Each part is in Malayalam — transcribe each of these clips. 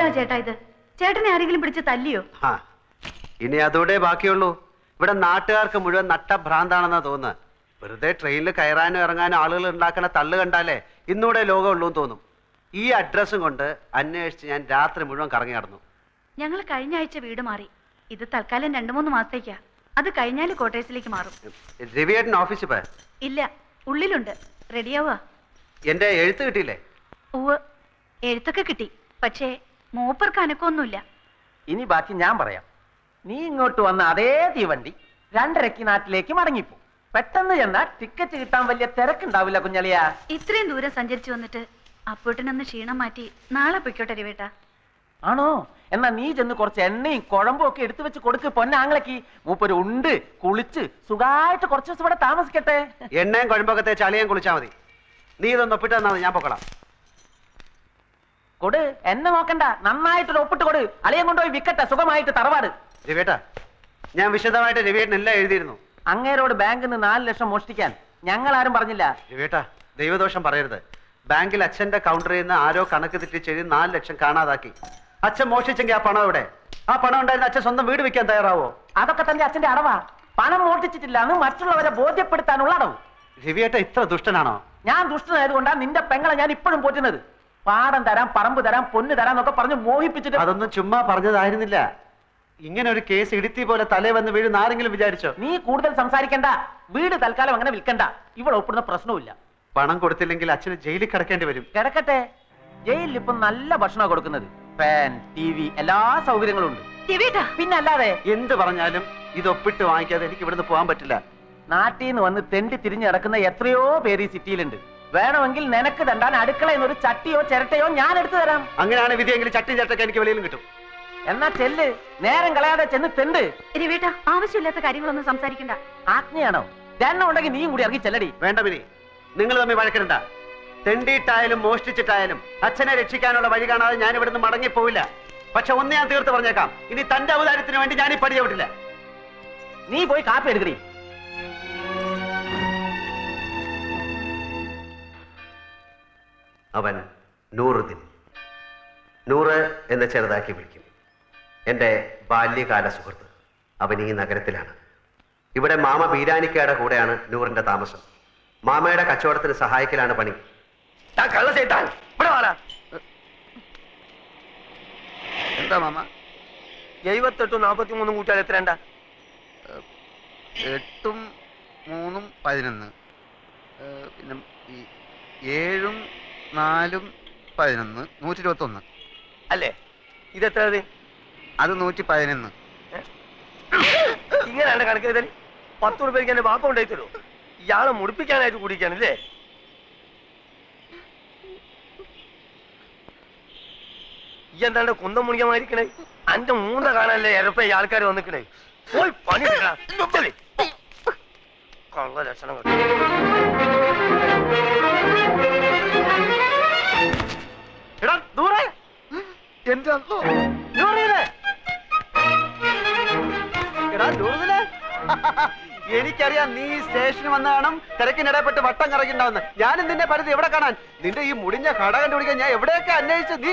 എന്താ ചേട്ടാ ഇത്? ചേട്ടനെ ആരെങ്കിലും പിടിച്ച് തല്ലിയോ? ഇനി അതോടെ ബാക്കിയുള്ളൂ. ഇവിടെ നാട്ടുകാർക്ക് മുഴുവൻ നട്ടഭ്രാന്താണെന്നാ തോന്നുന്നത്. വെറുതെ ട്രെയിനിൽ കയറാനും ഇറങ്ങാനും ആളുകൾ ഉണ്ടാക്കുന്ന തള്ളു കണ്ടാലേ ഇന്നൂടെ ലോകമുള്ളൂ എന്ന് തോന്നും. ഈ അഡ്രസ്സും കൊണ്ട് അന്വേഷിച്ച് ഞാൻ രാത്രി മുഴുവൻ കറങ്ങി നടന്നു. ഞങ്ങൾ കഴിഞ്ഞ ആഴ്ച വീട് മാറി. ഇത് തൽക്കാലം 2-3 മാസത്തേക്കാ. അത് കഴിഞ്ഞാൽ ക്വാർട്ടേഴ്സിലേക്ക് മാറും. രവിയേട്ടൻ ഓഫീസിൽ പോയ? ഇല്ല, ഉള്ളിലുണ്ട്. റെഡിയാവുക. എന്റെ എഴുത്ത് കിട്ടിയില്ലേ? ഉവ്വ്, എഴുത്തൊക്കെ കിട്ടി. പക്ഷേ മൂപ്പർക്ക് അനക്കൊന്നുമില്ല. ഇനി ബാക്കി ഞാൻ പറയാം. നീ ഇങ്ങോട്ട് വന്ന അതേ തീവണ്ടി 2:30 നാട്ടിലേക്ക് മടങ്ങിപ്പോ. പെട്ടെന്ന് ചെന്നാൽ ടിക്കറ്റ് കിട്ടാൻ വലിയ തിരക്കുണ്ടാവില്ല കുഞ്ഞളിയാ. ഇത്രയും ദൂരം സഞ്ചരിച്ചു വന്നിട്ട് അപ്പോട്ടിനൊന്ന് ക്ഷീണം മാറ്റി നാളെ പൊയ്ക്കോട്ടെ രവേട്ടാ. ആണോ? എന്നാ നീ ചെന്ന് കുറച്ച് എണ്ണയും കുഴമ്പും ഒക്കെ എടുത്തു വെച്ച് കൊടുക്ക് പൊന്നാങ്ങളേക്ക്. മൂപ്പര് ഉണ്ട് കുളിച്ച് സുഖമായിട്ട് കുറച്ച് ദിവസം ഇവിടെ താമസിക്കട്ടെ. എണ്ണയും കുഴമ്പൊക്കെ തേച്ച് അളിയാൻ കുളിച്ചാൽ മതി. നീ ഇതൊന്ന് ഒപ്പിട്ട് തന്നാ ഞാൻ പൊക്കോളാം. കൊടു, എന്നെ നോക്കണ്ട, നന്നായിട്ടൊരു ഒപ്പിട്ട് കൊടു. അളിയൻ കൊണ്ടുപോയി വിക്കട്ടെ സുഖമായിട്ട് തറവാട്. രവിയേട്ടാ, ഞാൻ വിശദമായിട്ട് രവിയേട്ടൻ എല്ലാം എഴുതിയിരുന്നു. അങ്ങേരോട് ബാങ്കിൽ നിന്ന് 4 ലക്ഷം മോഷ്ടിക്കാൻ ഞങ്ങൾ ആരും പറഞ്ഞില്ല. രവിയേട്ടാ, ദൈവദോഷം പറയരുത്. ബാങ്കിൽ അച്ഛന്റെ കൗണ്ടറിൽ നിന്ന് ആരോ കണക്ക് തെറ്റിച്ചെഴുതി 4 ലക്ഷം കാണാതാക്കി. അച്ഛൻ മോഷ്ടിച്ചെങ്കിൽ ആ പണം എവിടെ? ആ പണം ഉണ്ടായിരുന്ന അച്ഛൻ സ്വന്തം വീട് വെക്കാൻ തയ്യാറാവോ? അതൊക്കെ തന്നെ അച്ഛന്റെ അടവാ. പണം മോഷ്ടിച്ചിട്ടില്ല എന്ന് മറ്റുള്ളവരെ ബോധ്യപ്പെടുത്താനുള്ള അടവ്. രവിയേട്ട ഇത്ര ദുഷ്ടനാണോ? ഞാൻ ദുഷ്ടനായതുകൊണ്ടാണ് നിന്റെ പെങ്ങളെ ഞാൻ ഇപ്പോഴും പോറ്റുന്നത്. പാടം തരാം, പറമ്പ് തരാം, പൊന്ന് തരാം എന്നൊക്കെ പറഞ്ഞ് മോഹിപ്പിച്ചിട്ട്. അതൊന്നും ചുമ്മാ പറഞ്ഞതായിരുന്നില്ല. ഇങ്ങനെ ഒരു കേസ് ഇടുത്തി പോലെ തലേ വന്ന് വീഴുന്ന ആരെങ്കിലും വിചാരിച്ചോ? നീ കൂടുതൽ സംസാരിക്കണ്ട. വീട് തൽക്കാലം അങ്ങനെ വിൽക്കണ്ട. ഇവിടെ ഒപ്പിടുന്ന പ്രശ്നമില്ല. പണം കൊടുത്തില്ലെങ്കിൽ അച്ഛന് ജയിലിൽ കിടക്കേണ്ടി വരും. കിടക്കട്ടെ. ജയിലിൽ ഇപ്പം നല്ല ഭക്ഷണം കൊടുക്കുന്നത്. ഫാൻ, TV, എല്ലാ സൗകര്യങ്ങളും ഉണ്ട്. പിന്നെ അല്ലാതെ എന്ത് പറഞ്ഞാലും ഇത് ഒപ്പിട്ട് വാങ്ങിക്കാതെ എനിക്ക് ഇവിടുന്ന് പോകാൻ പറ്റില്ല. നാട്ടിൽ നിന്ന് വന്ന് തെണ്ടി തിരിഞ്ഞ് കിടക്കുന്ന എത്രയോ പേര് ഈ സിറ്റിയിലുണ്ട്. വേണമെങ്കിൽ നിനക്ക് തണ്ടാൻ അടുക്കളയിൽ നിന്ന് ഒരു ചട്ടിയോ ചിരട്ടയോ ഞാൻ എടുത്തു തരാം. അങ്ങനെയാണ് വിധിയെങ്കിൽ ചട്ടി ചിരട്ടൊക്കെ എനിക്ക് വെളിയിലും കിട്ടും. എന്നാ ചെല്ല്, നേരം കളയാതെ ചെന്ന് തെണ്ട്. രവിയേട്ടാ, ആവശ്യമില്ലാത്ത കാര്യങ്ങളൊന്നും സംസാരിക്കണ്ട. ആജ്ഞയാണോ? എണ്ണം ഉണ്ടെങ്കിൽ നീയും കൂടി ഇറങ്ങി ചെല്ലടി. വേണ്ട മിനി, നിങ്ങൾ തമ്മിൽ വഴക്കരുണ്ട. തെണ്ടിയിട്ടായാലും മോഷ്ടിച്ചിട്ടായാലും അച്ഛനെ രക്ഷിക്കാനുള്ള വഴി കാണാതെ ഞാൻ ഇവിടുന്ന് മടങ്ങിപ്പോവില്ല. പക്ഷെ ഒന്ന് ഞാൻ തീർത്ത് പറഞ്ഞേക്കാം, ഇനി തന്റെ ഔദാര്യത്തിന് വേണ്ടി ഞാൻ ഈ പടി ചവിട്ടില്ല. നീ പോയി കാപ്പി എടുക്കടി. അവൻ നൂറുദ്ദീൻ, 100 എന്ന് ചെറുതാക്കി വിളിക്കും. എൻ്റെ ബാല്യകാല സുഹൃത്ത്. അവൻ ഈ നഗരത്തിലാണ്. ഇവിടെ മാമ ബീരാനിക്കയുടെ കൂടെയാണ് നൂറിന്റെ താമസം. മാമയുടെ കച്ചവടത്തിന് സഹായിക്കലാണ് പണി. എന്താ മാമ? 78 43 കൂട്ടിയാൽ എത്രണ്ട? 8 3 11, പിന്നെ 7 4 11 121 അല്ലേ? ഇതെത്ര? അത് 111. ഇങ്ങനെയാണ് കണക്ക് ചെയ്താൽ 10 രൂപയ്ക്ക് എന്റെ വാപ്പ ഉണ്ടായി തരുമോ? ഇയാളെ മുടിപ്പിക്കാനായിട്ട് കുടിക്കാനല്ലേ? ഈ എന്താണ്ട് കുന്തം മുണിക്കമായിരിക്കണേ? അന്റെ മൂന്ന കാണാനല്ലേ എരപ്പ ഈ ആൾക്കാർ വന്നിക്കണേ? പോയി പണി കള്ള ലക്ഷണം. എനിക്കറിയാം നീ സ്റ്റേഷനിൽ വന്ന കാണും തിരക്കിനിടപെട്ട് വട്ടം കറങ്ങിണ്ടാവുന്ന. ഞാനും നിന്നെ പരിധി എവിടെ കാണാൻ? നിന്റെ ഈ മുടിഞ്ഞ കട കണ്ടുപിടിക്കാൻ ഞാൻ എവിടെയൊക്കെ അന്വേഷിച്ച്. നീ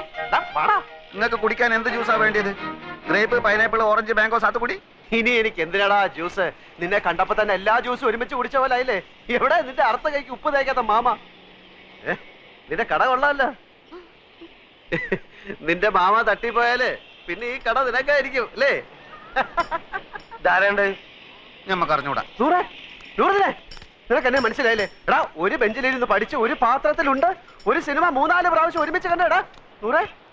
നിങ്ങൾക്ക് കുടിക്കാൻ എന്ത് ജ്യൂസാ വേണ്ടിയത്? ഗ്രേപ്പ്, പൈനാപ്പിൾ, ഓറഞ്ച്, മാംഗോ, സാത്തുകുടി? ഇനി എനിക്ക് എന്തിനാടാ ജ്യൂസ്? നിന്നെ കണ്ടപ്പോ തന്നെ എല്ലാ ജ്യൂസും ഒരുമിച്ച് കുടിച്ച പോലെ ആയില്ലേ? എവിടെ നിന്റെ അർത്ഥ കൈക്ക് ഉപ്പ് തേക്കാത്ത മാമ? നിന്റെ കട കൊള്ളാമല്ലോ. നിന്റെ മാമ തട്ടിപ്പോയാല് പിന്നെ ഈ കട നിനക്കായിരിക്കും അല്ലേ? ധാരണ്ട് ഞമ്മക്ക് അറിഞ്ഞൂടാ. നിനക്ക് എന്നെ മനസ്സിലായില്ലേ? എടാ, ഒരു ബെഞ്ചിലിരുന്ന് പഠിച്ച് ഒരു പാത്രത്തിലുണ്ട് ഒരു സിനിമ 3-4 പ്രാവശ്യം ഒരുമിച്ച് കണ്ടടാ.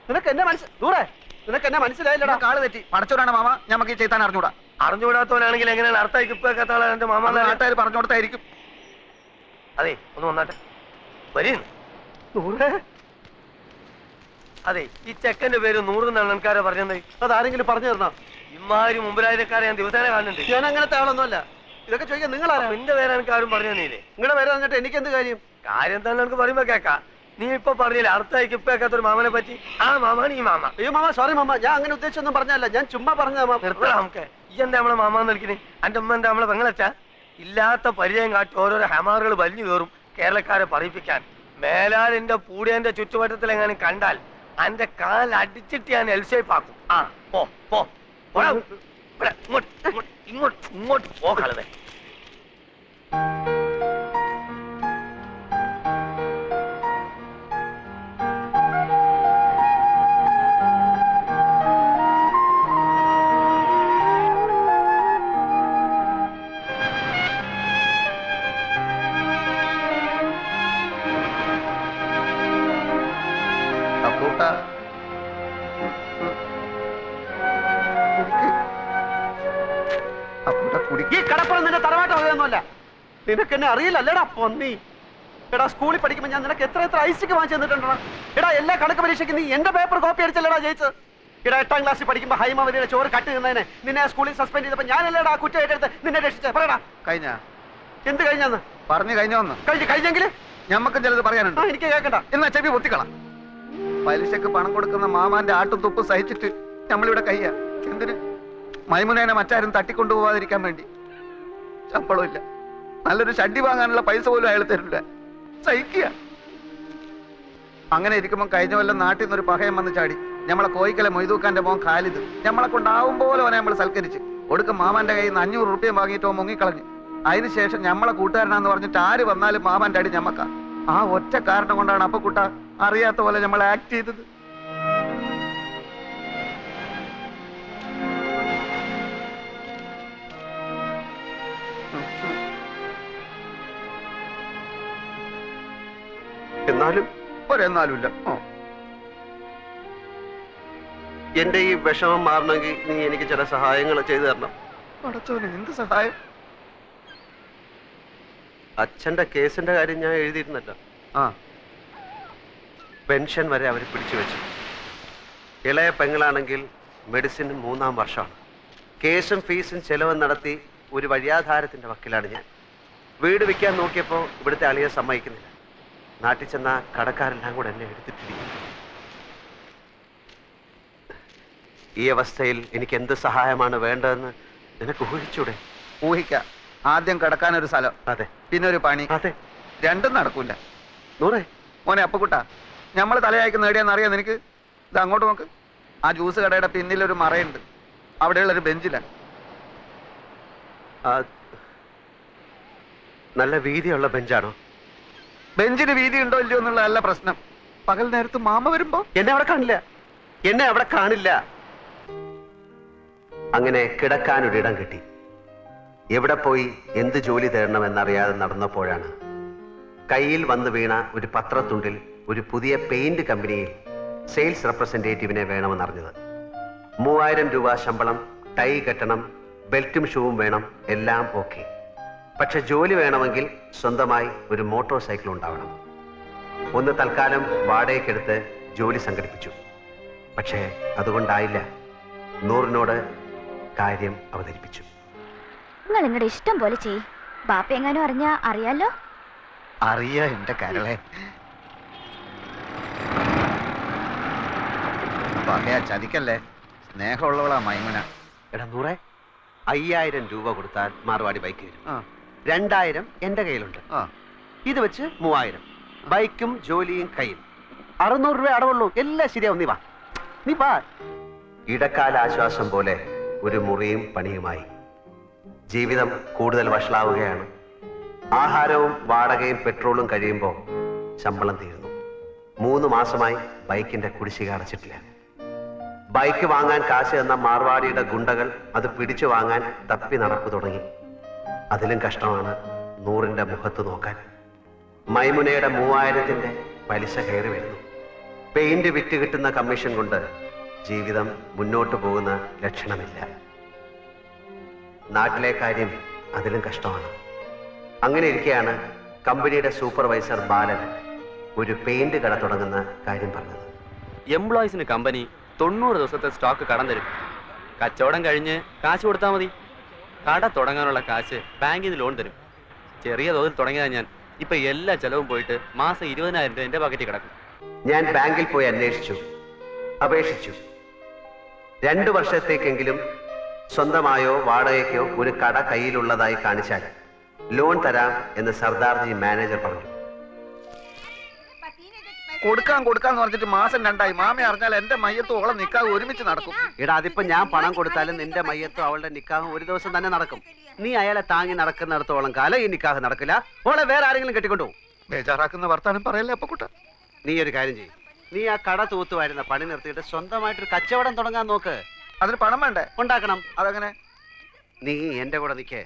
നിനക്ക് എന്നെ മനസ്സിലായില്ലടാ. കാള് തെറ്റി. പടച്ചോടാണ് മാമ. ഞമ്മക്ക് ഈ ചെയ്താൻ അറിഞ്ഞൂടാ. അറിഞ്ഞുകൂടാത്തവനാണെങ്കിൽ എങ്ങനെയാണ് അർത്ഥം ഇപ്പൊക്കെ എന്റെ മാമ നാട്ടുകാർ പറഞ്ഞോടത്തായിരിക്കും. അതെ, ഒന്ന് വന്നാട്ടെ. വരീ. അതെ, ഈ ചെക്കന്റെ പേര് 100 എന്നാണ് ആൾക്കാരെ പറഞ്ഞത്. അതാരെങ്കിലും പറഞ്ഞു തരണോ? ഇമാതിരി മുമ്പിലായക്കാരെ ഞാൻ ദിവസേന കാണുന്നുണ്ട്. ഞാൻ അങ്ങനത്തെ ആളൊന്നുമല്ല. ഇതൊക്കെ ചോദിക്കാൻ നിങ്ങളാരാ? നിന്റെ പേര് എനിക്ക് ആരും പറഞ്ഞു തന്നീലേ. നിങ്ങളുടെ പേര് പറഞ്ഞിട്ട് എനിക്ക് എന്ത് കാര്യം? കാര്യം തന്നെ എനിക്ക് പറയുമ്പോ കേക്കാം. നീ ഇപ്പൊ പറഞ്ഞില്ലേ അർത്ഥയ്ക്ക് ഇപ്പൊരു മാമനെ പറ്റി? ആ മാമാണ് ഈ മാമ. അയ്യോ മാമ, സോറി മാമ, ഞാൻ അങ്ങനെ ഉദ്ദേശിച്ചൊന്നും പറഞ്ഞല്ല. ഞാൻ ചുമ്മാ പറഞ്ഞ. നിർത്തണം നമുക്ക്. ഈ എന്താ നമ്മളെ മാമാന്ന് വിളിക്കണേ? എന്റെ ഉമ്മ എന്താ നമ്മളെ പെങ്ങളച്ചാ? ഇല്ലാത്ത പരിചയം കാട്ടി ഓരോരോ ഹമാറുകൾ വലിഞ്ഞു കയറും കേരളക്കാരെ പറയിപ്പിക്കാൻ. മേലാലിന്റെ പൂടിയന്റെ ചുറ്റുവട്ടത്തിൽ എങ്ങനെ കണ്ടാൽ അന്റെ കാൽ അടിച്ചിട്ട് ഞാൻ എൽഷേപ്പ് ആക്കും. ആ പോ പോ ഇങ്ങോട്ട് പോ കളവേ. ഈ കടപ്പുറം നിന്റെ തറവാട്ട് വകയൊന്നുമല്ല. നിനക്ക് എന്നെ അറിയില്ലല്ലേടാ പൊന്നി. എടാ സ്കൂളിൽ പഠിക്കുമ്പോൾ ഞാൻ നിനക്ക് എത്ര ഐസിക്ക് വാങ്ങിച്ചു തന്നിട്ടുണ്ടോ? എടാ എല്ലാ കണക്ക് പരീക്ഷയ്ക്ക് നീ എന്റെ പേപ്പർ കോപ്പി അടിച്ചല്ലേടാ ജയിച്ചത്. എടാ 8ാം ക്ലാസ്സിൽ പഠിക്കുമ്പോൾ ഹൈമവതിയുടെ ചോറ് കട്ട് നിന്നതിനെ നിന്നെ സ്കൂളിൽ സസ്പെൻഡ് ചെയ്തപ്പോൾ ഞാനല്ലേടാ കുറ്റം ഏറ്റെടുത്ത് നിന്നെ രക്ഷിച്ചേ. പറയടാ കഴിഞ്ഞ എന്ത് കഴിഞ്ഞാന്ന് പറഞ്ഞു കഴിഞ്ഞോന്ന് കഴിഞ്ഞെങ്കിൽ ഞമ്മക്കും ചിലത് പറയാനുണ്ട്. എനിക്ക് കേൾക്കണ്ട. എന്നാ ചെവി പൊത്തിക്കള. പലിശക്ക് പണം കൊടുക്കുന്ന മാമാന്റെ ആട്ടും തുപ്പും സഹിച്ചിട്ട് നമ്മളിവിടെ കയ്യാ. എന്തിന്? മൈമുനേനെ മറ്റാരും തട്ടിക്കൊണ്ടുപോവാതിരിക്കാൻ വേണ്ടി. ശമ്പളം ഇല്ല, നല്ലൊരു ഷഡ്ഡി വാങ്ങാനുള്ള പൈസ പോലും അയാൾ തരില്ല. സഹിക്കുക. അങ്ങനെ ഇരിക്കുമ്പോൾ കഴിഞ്ഞ കൊല്ലം നാട്ടിൽ നിന്നൊരു പകയം വന്ന് ചാടി. നമ്മളെ കോയിക്കലെ മൊയ്തൂക്കാന്റെ മോൻ ഖാലിദ് നമ്മളെ കൊണ്ടാവും പോലെ അവനെ നമ്മൾ സൽക്കരിച്ച് ഒടുക്കം മാമാന്റെ കയ്യിൽ നിന്ന് 500 റുപ്യ വാങ്ങിയിട്ടോ മുങ്ങിക്കളഞ്ഞു. അതിനുശേഷം നമ്മളെ കൂട്ടുകാരനാന്ന് പറഞ്ഞിട്ട് ആര് വന്നാലും മാമാന്റെ അടി ഞമ്മക്ക. ആ ഒറ്റ കാരണം കൊണ്ടാണ് അപ്പൊ കുട്ട അറിയാത്ത പോലെ നമ്മൾ ആക്ട് ചെയ്തത്. എന്നാലും ഒരെന്നാലുമില്ല. എന്റെ ഈ വിഷമം മാറണമെങ്കിൽ നീ എനിക്ക് ചില സഹായങ്ങൾ ചെയ്തു തരണം. അടച്ചോനെ, എന്ത് സഹായം? അച്ഛന്റെ കേസിന്റെ കാര്യം ഞാൻ എഴുതിയിരുന്നല്ലോ. പെൻഷൻ വരെ അവർ പിടിച്ചു വെച്ചു. ഇളയ പെങ്ങളാണെങ്കിൽ മെഡിസിൻ 3ാം വർഷമാണ്. കേസും ഫീസും ചെലവും നടത്തി ഒരു വഴിയാധാരത്തിന്റെ വക്കിലാണ് ഞാൻ. വീട് വിൽക്കാൻ നോക്കിയപ്പോൾ ഇവിടുത്തെ അളിയെ സമ്മതിക്കുന്നില്ല. നാട്ടിൽ ചെന്ന കടക്കാരെല്ലാം കൂടെ എന്നെ എടുത്തിട്ടിരിക്കുന്നു. ഈ അവസ്ഥയിൽ എനിക്ക് എന്ത് സഹായമാണ് വേണ്ടതെന്ന് നിനക്ക് ഊഹിച്ചൂടെ? ഊഹിക്കാം. ആദ്യം കിടക്കാനൊരു സ്ഥലം, അതെ, പിന്നെ ഒരു പണി. അതെ, രണ്ടും നടക്കൂല. നൂറേ മോനെ അപ്പക്കുട്ട, നമ്മൾ തലയായിക്ക് നേടിയാന്ന് അറിയാം നിനക്ക്? ഇത് അങ്ങോട്ട് നോക്ക്. ആ ജ്യൂസ് കടയുടെ പിന്നിലൊരു മറയുണ്ട്. അവിടെയുള്ളൊരു ബെഞ്ചിലാണ്. നല്ല വീതിയുള്ള ബെഞ്ചാണോ? ബെഞ്ചിന് വീതി ഉണ്ടോ ഇല്ലയോ എന്നുള്ളതല്ല പ്രശ്നം. പകൽ നേരത്ത് മാമ വരുമ്പോ എന്നെ അവിടെ കാണില്ല. അങ്ങനെ കിടക്കാനൊരിടം കിട്ടി. എവിടെ പോയി എന്ത് ജോലി തേടണമെന്നറിയാതെ നടന്നപ്പോഴാണ് കയ്യിൽ വന്നു വീണ ഒരു പത്രത്തുണ്ടിൽ ഒരു പുതിയ പെയിന്റ് കമ്പനിയിൽ സെയിൽസ് റെപ്രസെന്റേറ്റീവിനെ വേണമെന്നറിഞ്ഞത്. 3000 രൂപ ശമ്പളം, ടൈ കെട്ടണം, ബെൽറ്റും ഷൂവും വേണം, എല്ലാം ഓക്കെ. പക്ഷെ ജോലി വേണമെങ്കിൽ സ്വന്തമായി ഒരു മോട്ടോർ സൈക്കിൾ ഉണ്ടാവണം. ഒന്ന് തൽക്കാലം വാടകയ്ക്കെടുത്ത് ജോലി സംഘടിപ്പിച്ചു. പക്ഷേ അതുകൊണ്ടായില്ല. നൂറിനോട് കാര്യം അവതരിപ്പിച്ചു. നിങ്ങൾ നിങ്ങളുടെ ഇഷ്ടം പോലെ ചെയ്. ബാപ്പ എങ്ങാനും അറിഞ്ഞാ അറിയാലോ. അറിയാ എന്റെ കരളെ. പകയാ ചതിക്കല്ലേ. സ്നേഹമുള്ളവളാ മൈമുന. എടാ നൂറെ, 5000 രൂപ കൊടുത്താൽ മാർവാടി ബൈക്ക് വരും. 2000 എന്റെ കയ്യിലുണ്ട്. ഇത് വെച്ച് 3000. ബൈക്കും ജോലിയും കയ്യിൽ. 600 രൂപ അടവുള്ളൂ. എല്ലാം ശരിയാവും. നീ വാ. ഇടക്കാല ആശ്വാസം പോലെ ഒരു മുറിയും പണിയുമായി. ജീവിതം കൂടുതൽ വഷളാവുകയാണ്. ആഹാരവും വാടകയും പെട്രോളും കഴിയുമ്പോൾ ശമ്പളം തീരുന്നു. 3 മാസമായി ബൈക്കിന്റെ കുടിശ്ശിക അടച്ചിട്ടില്ല. ബൈക്ക് വാങ്ങാൻ കാശ് എന്ന മാർവാടിയുടെ ഗുണ്ടകൾ അത് പിടിച്ചു വാങ്ങാൻ തപ്പി നടപ്പ് തുടങ്ങി. അതിലും കഷ്ടമാണ് നൂറിന്റെ മുഖത്ത് നോക്കാൻ. മൈമുനയുടെ 3000ന്റെ പലിശ കയറി വരുന്നു. പെയിന്റ് വിറ്റ് കിട്ടുന്ന കമ്മീഷൻ കൊണ്ട് ജീവിതം മുന്നോട്ട് പോകുന്ന ലക്ഷണമില്ല. നാട്ടിലെ കാര്യം അതിലും കഷ്ടമാണ്. അങ്ങനെ ഇരിക്കെയാണ് കമ്പനിയുടെ സൂപ്പർവൈസർ ബാലൻ ഒരു പെയിന്റ് കട തുടങ്ങുന്ന കാര്യം പറഞ്ഞത്. എംപ്ലോയീസിന് കമ്പനി 90 ദിവസത്തെ സ്റ്റോക്ക് കടം തരും. കച്ചവടം കഴിഞ്ഞ് കാശ് കൊടുത്താൽ മതി. കട തുടങ്ങാനുള്ള കാശ് ബാങ്കിൽ നിന്ന് ലോൺ തരും. ചെറിയ തോതിൽ തുടങ്ങിയതാണ് ഞാൻ. ഇപ്പൊ എല്ലാ ചെലവും പോയിട്ട് മാസം 20,000 രൂപ എന്റെ പാക്കറ്റിൽ കിടക്കും. ഞാൻ ബാങ്കിൽ പോയി അപേക്ഷിച്ചു. 2 വർഷത്തേക്കെങ്കിലും സ്വന്തമായോ വാടകയ്ക്കോ ഒരു കട കയ്യിലുള്ളതായി കാണിച്ചാൽ ലോൺ തരാം എന്ന് സർദാർജി മാനേജർ പറഞ്ഞു. കൊടുക്കാന്ന് പറഞ്ഞിട്ട് മാസം 2 മാമ അറിഞ്ഞാൽ എന്റെ മയ്യത്തും ഓളെ നിക്കാഹ് ഒരുമിച്ച് നടക്കും. എടാ അതിപ്പോ ഞാൻ പണം കൊടുത്താലും നിന്റെ മയ്യത്തും അവളുടെ നിക്കാഹും ഒരു ദിവസം തന്നെ നടക്കും. നീ അയാളെ താങ്ങി നടക്കുന്നിടത്തോളം കാലം ഈ നിക്കാഹ് നടക്കില്ല. ഓളെ വേറെ ആരെങ്കിലും കെട്ടിക്കൊണ്ടുപോകും. ബേജാറാക്കുന്ന വർത്താനം പറയല്ലേ അപ്പക്കുട്ട. നീ ഒരു കാര്യം ചെയ്യും, നീ ആ കട തൂത്തുവായിരുന്ന പണി നിർത്തിയിട്ട് സ്വന്തമായിട്ടൊരു കച്ചവടം തുടങ്ങാൻ നോക്ക്. അതിന് പണം വേണ്ടേ? ഉണ്ടാക്കണം. അതെങ്ങനെ? നീ എന്റെ കൂടെ നിൽക്കേ.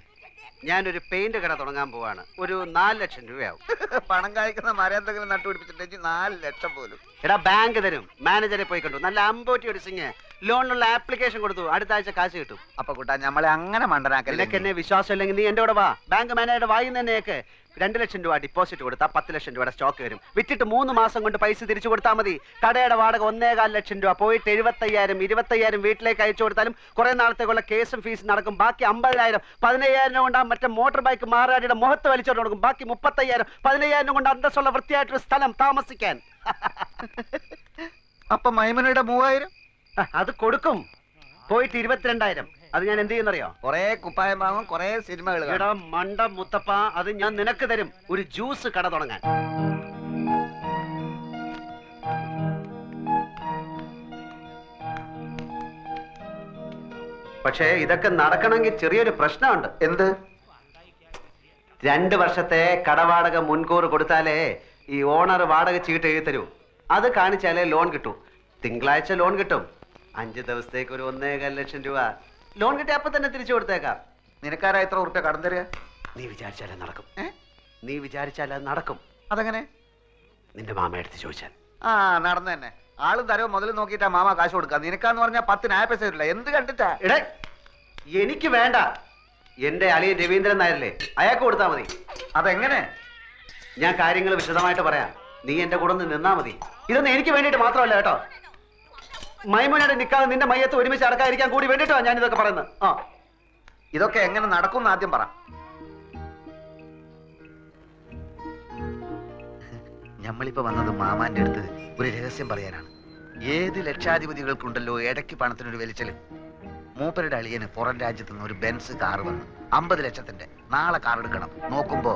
ഞാനൊരു പെയിന്റ് കട തുടങ്ങാൻ പോവാണ്. ഒരു 4 ലക്ഷം രൂപയാവും. പണം കായ്ക്കുന്ന മരം എന്തെങ്കിലും നട്ടുപിടിപ്പിച്ചിട്ടുണ്ടെങ്കിൽ 4 ലക്ഷം പോലും. എടാ ബാങ്ക് തരും. മാനേജറെ പോയി കണ്ടു. നല്ല അമ്പോറ്റി ഒടിച്ചിങ് ലോണിനുള്ള ആപ്ലിക്കേഷൻ കൊടുത്തു. അടുത്ത ആഴ്ച കാശ് കിട്ടും. അപ്പൊ കുട്ടാ നമ്മളെ അങ്ങനെ മണ്ടനാക്കല്ലേ. നിനക്ക് എന്നെ വിശ്വാസം ഇല്ലെങ്കിൽ നീ എന്റെ കൂടെ വാ. ബാങ്ക് മാനേജറുടെ വായി തന്നെയൊക്കെ 2 ലക്ഷം രൂപ ഡിപ്പോസിറ്റ് കൊടുത്താൽ 10 ലക്ഷം രൂപയുടെ സ്റ്റോക്ക് വരും. വിറ്റിട്ട് 3 മാസം കൊണ്ട് പൈസ തിരിച്ചു കൊടുത്താൽ മതി. കടയുടെ വാടക 1.25 ലക്ഷം രൂപ. പോയിട്ട് 75,000 25,000 വീട്ടിലേക്ക് അയച്ചു കൊടുത്താലും കുറെ നാളത്തേക്കുള്ള കേസും ഫീസും നടക്കും. ബാക്കി 50,000 15,000 കൊണ്ട് ആ മറ്റേ മോട്ടോർ ബൈക്ക് മാറാടിയുടെ മുഖത്ത് വലിച്ചോണ്ട് കൊടുക്കും. ബാക്കി 35,000 15,000 കൊണ്ട് അന്തസ്സുള്ള വൃത്തിയായിട്ടൊരു സ്ഥലം താമസിക്കാൻ. അപ്പൊ മൈമനയുടെ 3,000 അത് കൊടുക്കും. പോയിട്ട് 22,000. അത് ഞാൻ എന്ത് ചെയ്യുന്നറിയോ? കൊറേ കുപ്പായം വാങ്ങും, കൊറേ സിനിമകൾ. എടാ മണ്ട മുത്തപ്പ, അത് ഞാൻ നിനക്ക് തരും. ഒരു ജ്യൂസ് കട തുടങ്ങാൻ. പക്ഷേ ഇതൊക്കെ നടക്കണമെങ്കിൽ ചെറിയൊരു പ്രശ്നമുണ്ട്. എന്ത്? 2 വർഷത്തെ കടവാടക മുൻകൂർ കൊടുത്താലേ ഈ ഓണർ വാടക ചീട്ട് എഴുതി തരൂ. അത് കാണിച്ചാലേ ലോൺ കിട്ടൂ. തിങ്കളാഴ്ച ലോൺ കിട്ടും. 5 ദിവസത്തേക്ക് ഒരു 1.25 ലക്ഷം രൂപ ലോൺ കിട്ടി. അപ്പൊ തന്നെ തിരിച്ചു കൊടുത്തേക്കാം. നിനക്കാരാ എത്ര ഉറുപ്പ്യ കടം തരിക? നീ വിചാരിച്ചാലേ നടക്കും. നീ വിചാരിച്ചാലേ നടക്കും. അതെങ്ങനെ? നിന്റെ മാമ എടുത്ത് ചോദിച്ചാൽ. ആ നടന്നു തന്നെ. ആളും തരവ് മുതൽ നോക്കിയിട്ടാ മാമ കാശ് കൊടുക്കുക. നിനക്കാന്ന് പറഞ്ഞാൽ 10 ന്യായ പൈസ തരില്ല. എന്ത് കണ്ടിട്ടാ? എടേ എനിക്ക് വേണ്ട. എന്റെ അളിയൻ രവീന്ദ്രൻ നായരല്ലേ, അയാൾക്ക് കൊടുത്താൽ മതി. അതെങ്ങനെ? ഞാൻ കാര്യങ്ങൾ വിശദമായിട്ട് പറയാം. നീ എന്റെ കൂടെ ഒന്ന് നിന്നാ മതി. ഇതൊന്നും എനിക്ക് വേണ്ടിയിട്ട് മാത്രമല്ല കേട്ടോ. മൈമോനയുടെ നിക്കാതെ നിന്റെ മയ്യത്ത് ഒരുമിച്ച് അടക്കാതിരിക്കാൻ കൂടി വേണ്ടിട്ടോ ഞാൻ ഇതൊക്കെ പറയുന്നത്. ആ ഇതൊക്കെ എങ്ങനെ നടക്കും ആദ്യം പറ. ഞമ്മളിപ്പോ വന്നത് മാമാന്റെ അടുത്ത് ഒരു രഹസ്യം പറയാനാണ്. ഏത് ലക്ഷാധിപതികൾക്കുണ്ടല്ലോ ഇടയ്ക്ക് പണത്തിനൊരു വലിച്ചല്. മൂപ്പരുടെ അളിയന് പുറം രാജ്യത്ത് നിന്ന് ഒരു ബെൻസ് കാർ വന്നു. 50 ലക്ഷത്തിന്റെ. നാളെ കാർ എടുക്കണം. നോക്കുമ്പോ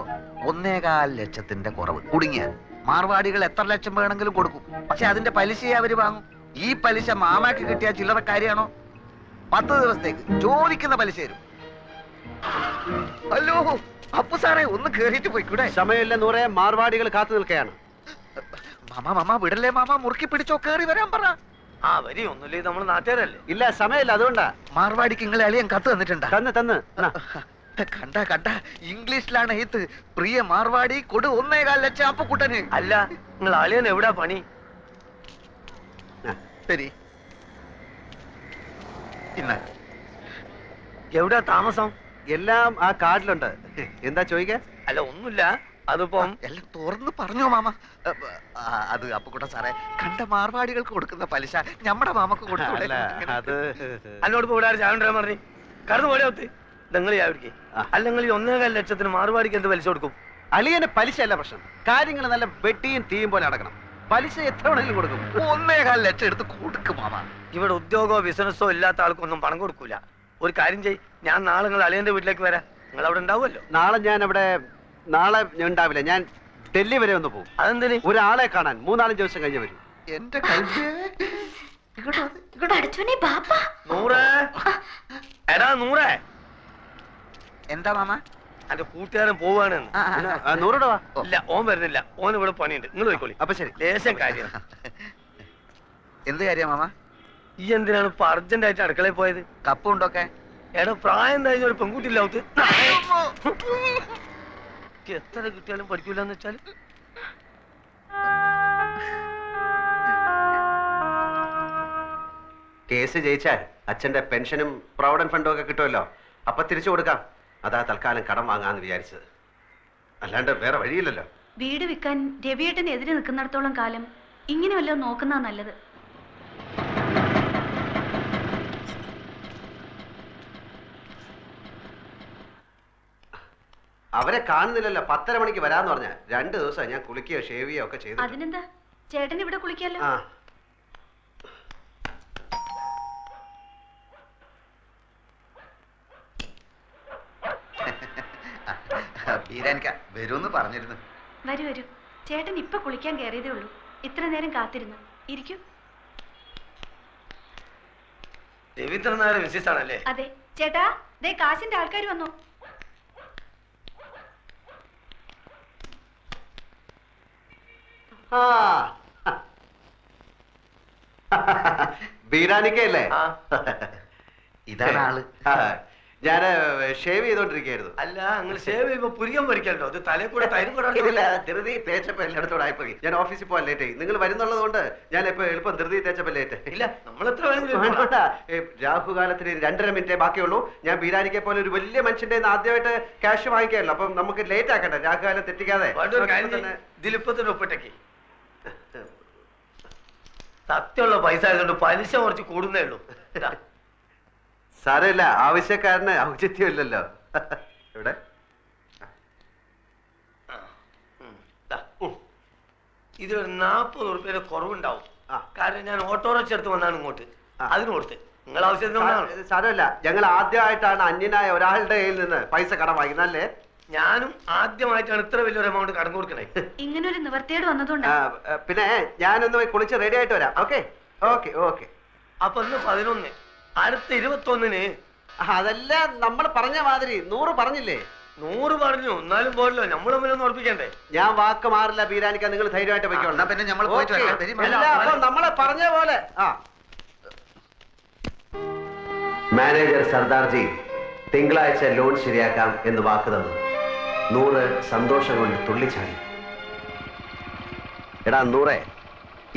1.25 ലക്ഷത്തിന്റെ കുറവ്. കുടുങ്ങിയ മാർവാടികൾ എത്ര ലക്ഷം വേണമെങ്കിലും കൊടുക്കും. പക്ഷെ അതിന്റെ പലിശയെ അവര് വാങ്ങും. ഈ പലിശ മാമാക്ക് കിട്ടിയ ചില്ലറ കാര്യമാണോ? 10 ദിവസത്തേക്ക് ചോദിക്കുന്ന പലിശ തരും. ഹലോ അപ്പു സാറേ, ഒന്ന് കേറിയിട്ട് പോയിക്കൂടെ? സമയമില്ല നൂറെ, മാർവാടികൾ കാത്തു നിൽക്കുകയാണ്. മാമ വിടല്ലേ മാമ, മുറുക്കി പിടിച്ചോ, കേറി വരാൻ പറ. ആ വരി ഒന്നുമില്ലേ, നമ്മൾ നാട്ടുകാരല്ലേ. ഇല്ല സമയമില്ല, അതുകൊണ്ടാ. മാർവാടിക്ക് നിങ്ങളെ അളിയൻ കത്ത് തന്നിട്ടുണ്ടാ? തന്ന് കണ്ട ഇംഗ്ലീഷിലാണ് എഴുത്ത്. പ്രിയ മാർവാടി കൊടു 1.25 ലക്ഷം അപ്പുക്കുട്ടന്. അല്ല നിങ്ങൾ അളിയൻ എവിടാ പണി? ശരി പിന്നെ എവിടാ താമസം? എല്ലാം ആ കാർഡിലുണ്ട്. എന്താ ചോദിക്ക? അല്ല ഒന്നുമില്ല, അതിപ്പം എല്ലാം തുറന്ന് പറഞ്ഞോ മാമ. അത് അപ്പുക്കുട്ട സാറേ, കണ്ട മാർവാടികൾക്ക് കൊടുക്കുന്ന പലിശ നമ്മുടെ മാമക്ക് കൊടുത്തു. അത് എന്നോട് ഇപ്പൊ ഇവിടെ ചായ കൊണ്ടുവരാൻ പറഞ്ഞു. കടന്നു പോലെ ഒത്ത് നിങ്ങൾ ചാവിടിക്ക്. അല്ലെങ്കിൽ 1.25 ലക്ഷത്തിന് മാറുപാടിക്ക് എന്ത് പലിശ കൊടുക്കും? അളിയന് പലിശ അല്ല പ്രശ്നം. കാര്യങ്ങൾ നല്ല വെട്ടിയും തീയും പോലെ നടക്കണം. പലിശ എത്ര വേണമെങ്കിലും കൊടുക്കും. 1.25 ലക്ഷം എടുത്ത് കൊടുക്കും മാമ. ഇവിടെ ഉദ്യോഗമോ ബിസിനസ്സോ ഇല്ലാത്ത ആൾക്കൊന്നും പണം കൊടുക്കൂല. ഒരു കാര്യം ചെയ്, ഞാൻ നാളെ നിങ്ങൾ അളിയന്റെ വീട്ടിലേക്ക് വരാം. നിങ്ങൾ അവിടെ ഉണ്ടാവുമല്ലോ? നാളെ ഞാൻ ഉണ്ടാവില്ല. ഞാൻ ഡൽഹി വരെ ഒന്ന് പോകും. അതെന്തിന്? ഒരാളെ കാണാൻ 3-4 ദിവസം കഴിഞ്ഞ് വരും. എന്റെ കൈ നൂറേ, എടാ നൂറേ. എന്താ മാമ? എന്റെ കൂട്ടുകാരൻ പോവാണ്. നൂറുടെ വാ. ഇല്ല ഓൻ വരുന്നില്ല, ഓൻ ഇവിടെ പണിയുണ്ട്. നിങ്ങൾ പോയിക്കോളി. അപ്പൊ ശരി. ലേശം കാര്യം. എന്ത് കാര്യം മാമ? ഈ എന്തിനാണ് ഇപ്പൊ അർജന്റായിട്ട് അടുക്കളയിൽ പോയത്? കപ്പ് ഉണ്ടോക്കെ? എടാ പ്രായം കഴിഞ്ഞ ഒരു പെൺകുട്ടിയില്ല അവത്ത്. എത്ര കിട്ടിയാലും പഠിക്കൂലെന്ന് വെച്ചാല്. കേസ് ജയിച്ചാൽ അച്ഛന്റെ പെൻഷനും പ്രൊവിഡന്റ് ഫണ്ടും ഒക്കെ കിട്ടുമല്ലോ. അപ്പൊ തിരിച്ചു കൊടുക്കാം. അതാ തൽക്കാലം കടം വാങ്ങാന്ന് വിചാരിച്ചത്. അല്ലാണ്ട് വേറെ വഴിയില്ലല്ലോ. വീട് വിൽക്കാൻ രവിയേട്ടന് എതിരെ നിൽക്കുന്നിടത്തോളം കാലം ഇങ്ങനെ വല്ലതും നോക്കുന്നതാ നല്ലത്. അവരെ കാണുന്നില്ലല്ലോ. 10:30 മണിക്ക് വരാന്ന് പറഞ്ഞ 2 ദിവസം ഞാൻ കുളിക്കുകയോ ഷേവ് ചെയ്യുകയോ ഒക്കെ ചെയ്തു. അതിനെന്താ, ചേട്ടൻ ഇവിടെ കുളിക്കാലോ. ആ ബീരാനിക്ക വരുമെന്ന് പറഞ്ഞിരുന്നു. വരൂ ചേട്ടൻ ഇപ്പൊ കുളിക്കാൻ കയറിയതേ ഉള്ളൂ. ഇത്ര നേരം കാത്തിരുന്നു. ഇരിക്കൂ. രവീന്ദ്രൻ നായർ മിസ്സിസ് ആണല്ലേ? അതെ. ചേട്ടാ, ദേ കാശിന്റെ ആൾക്കാർ വന്നു. ബീരാനിക്കല്ലേ? ഇതാണ് ആള്. ഞാൻ ഷേവ് ചെയ്തോണ്ടിരിക്കുകയായിരുന്നു. അല്ല, നിങ്ങൾ ഷേവ് ചെയ്യുമ്പോ പുരികം പൊരിക്കല്ലോ, അത് തലയിൽ കൂടെ തൈരും കൂടെ ഇല്ല, ധൃതി തേച്ചപ്പോ എല്ലായിടത്തോടെ ആയിപ്പോയി. ഞാൻ ഓഫീസിൽ പോകാൻ ലേറ്റ് ആയി. നിങ്ങൾ വരുന്നുള്ളത് കൊണ്ട് ഞാൻ ഇപ്പൊ എളുപ്പം ധൃതി തേച്ചപ്പോ ലേറ്റ്. ഇല്ല, നമ്മൾ എത്ര വേണമെങ്കിലും രാഹുകാലത്തിന് 2.5 മിനിറ്റേ ബാക്കിയുള്ളൂ. ഞാൻ ബീരാനിക്കെ പോലെ ഒരു വലിയ മനുഷ്യന്റെ ആദ്യമായിട്ട് ക്യാഷ് വാങ്ങിക്കാമല്ലോ. അപ്പം നമുക്ക് ലേറ്റ് ആക്കട്ടെ, രാഹുകാലം തെറ്റിക്കാതെ. ഇതിലിപ്പോ തന്നെ ഒപ്പിട്ടേക്ക്. സത്യമുള്ള പൈസ ആയതുകൊണ്ട് പലിശ കുറച്ച് കൂടുന്നേ ഉള്ളൂ. സാരമില്ല, ആവശ്യക്കാരന് ഔചിത്യമില്ലല്ലോ. ഇവിടെ ഇതിലൊരു 40 ഉറുപ്പ്യയുടെ കുറവുണ്ടാവും. കാരണം ഞാൻ ഓട്ടോറിക്ഷ എടുത്ത് വന്നാണ് ഇങ്ങോട്ട്. അതിന് കൊടുത്ത് നിങ്ങൾ ആവശ്യത്തിന്. സാരമില്ല, ഞങ്ങൾ ആദ്യമായിട്ടാണ് അന്യനായ ഒരാളുടെ കയ്യിൽ നിന്ന് പൈസ കടം വാങ്ങിക്കുന്നല്ലേ. ഞാനും ആദ്യമായിട്ടാണ് ഇത്ര വലിയൊരു എമൗണ്ട് കടം കൊടുക്കണേ. ഇങ്ങനൊരു നിവർത്തിയോട് വന്നതുകൊണ്ടാ. പിന്നെ ഞാനൊന്ന് കുളിച്ച് റെഡി ആയിട്ട് വരാം. Okay okay okay. അപ്പൊ ഇന്ന് 11, അടുത്ത 21-ന്. അതല്ല നമ്മൾ പറഞ്ഞ മാതിരി 100 പറഞ്ഞില്ലേ? 100 പറഞ്ഞു, എന്നാലും പോരല്ലോ, നമ്മൾ തമ്മിലൊന്നും ഉറപ്പിക്കണ്ടേ. ഞാൻ വാക്ക് മാറില്ല ബീരാനിക്ക, നിങ്ങൾ ധൈര്യമായിട്ട് പോയിക്കോളൂ. പിന്നെ നമ്മൾ പോയിട്ട് വരാം. നമ്മളെ പറഞ്ഞ പോലെ. മാനേജർ സർദാർജി തിങ്കളാഴ്ച ലോൺ ശരിയാക്കാം എന്ന് വാക്ക് തന്നു. 100 സന്തോഷം കൊണ്ട് തുള്ളിച്ചാടി. എടാ 100,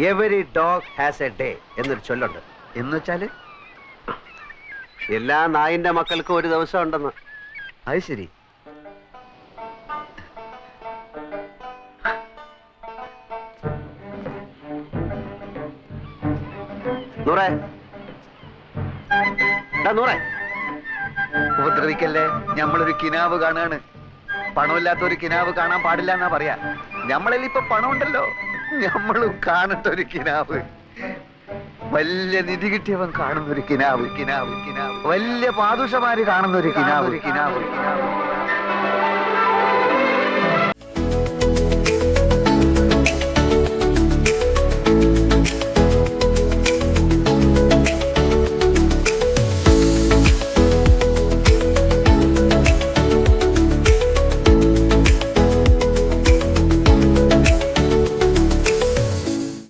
every dog has A day എന്നൊരു ചൊല്ലുണ്ട്. എന്ന് വെച്ചാല് എല്ലാ നായിന്റെ മക്കൾക്കും ഒരു ദിവസം ഉണ്ടെന്ന്. അത് ശരി. ഉപദ്രവിക്കല്ലേ, നമ്മളൊരു കിനാവ് കാണാണ്. പണമില്ലാത്ത ഒരു കിനാവ് കാണാൻ പാടില്ല എന്നാ പറയാ. നമ്മളിൽ ഇപ്പൊ പണമുണ്ടല്ലോ, നമ്മളും കാണട്ടെ ഒരു കിനാവ്. വലിയ നിധി കിട്ടിയവൻ കാണുന്നൊരു കിനാവ്, കിനാവ് കിനാവ്. വലിയ പാദുഷമാര് കാണുന്നൊരു കിനാവ്, കിനാവ് കിനാവ്.